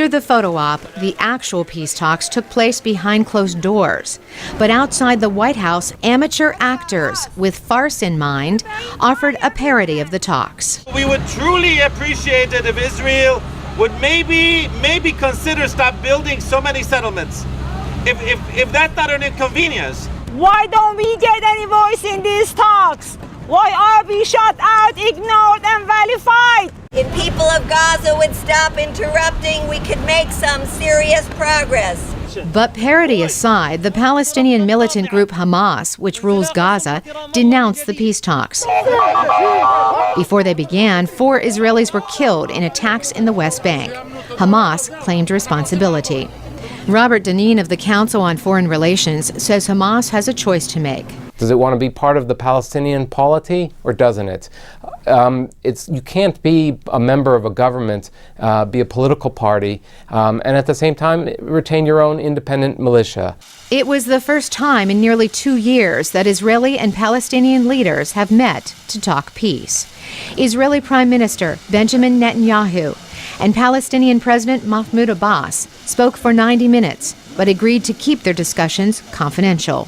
After the photo op, the actual peace talks took place behind closed doors. But outside the White House, amateur actors, with farce in mind, offered a parody of the talks. We would truly appreciate it if Israel would maybe consider stop building so many settlements. If that's not an inconvenience. Why don't we get any voice in these talks? Why are we shut out, ignored, and vilified? If people of Gaza would stop interrupting, we could make some serious progress. But parody aside, the Palestinian militant group Hamas, which rules Gaza, denounced the peace talks. Before they began, 4 Israelis were killed in attacks in the West Bank. Hamas claimed responsibility. Robert Deneen of the Council on Foreign Relations says Hamas has a choice to make. Does it want to be part of the Palestinian polity, or doesn't it? You can't be a member of a government, be a political party, and at the same time retain your own independent militia. It was the first time in nearly 2 years that Israeli and Palestinian leaders have met to talk peace. Israeli Prime Minister Benjamin Netanyahu and Palestinian President Mahmoud Abbas spoke for 90 minutes, but agreed to keep their discussions confidential.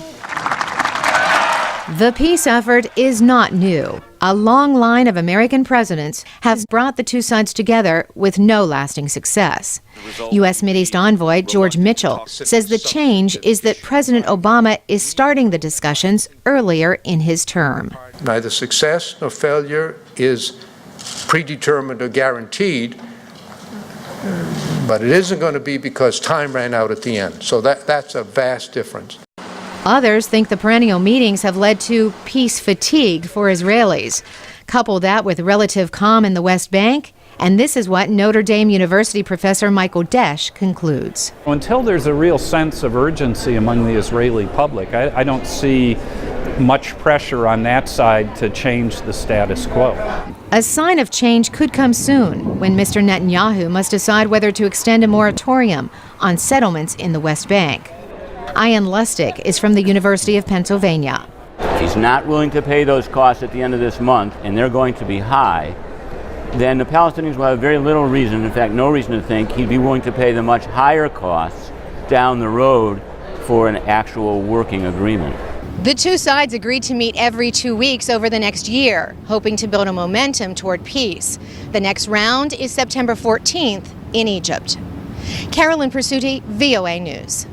The peace effort is not new. A long line of American presidents have brought the two sides together with no lasting success. U.S. Mideast envoy George Mitchell says the change is that President Obama is starting the discussions earlier in his term. Neither success nor failure is predetermined or guaranteed, but it isn't going to be because time ran out at the end. So that's a vast difference. Others think the perennial meetings have led to peace fatigue for Israelis. Couple that with relative calm in the West Bank, and this is what Notre Dame University professor Michael Desch concludes. Until there's a real sense of urgency among the Israeli public, I don't see much pressure on that side to change the status quo. A sign of change could come soon when Mr. Netanyahu must decide whether to extend a moratorium on settlements in the West Bank. Ian Lustig is from the University of Pennsylvania. If he's not willing to pay those costs at the end of this month, and they're going to be high, then the Palestinians will have very little reason, in fact no reason to think he'd be willing to pay the much higher costs down the road for an actual working agreement. The two sides agreed to meet every 2 weeks over the next year, hoping to build a momentum toward peace. The next round is September 14th in Egypt. Carolyn Pursuti, VOA News.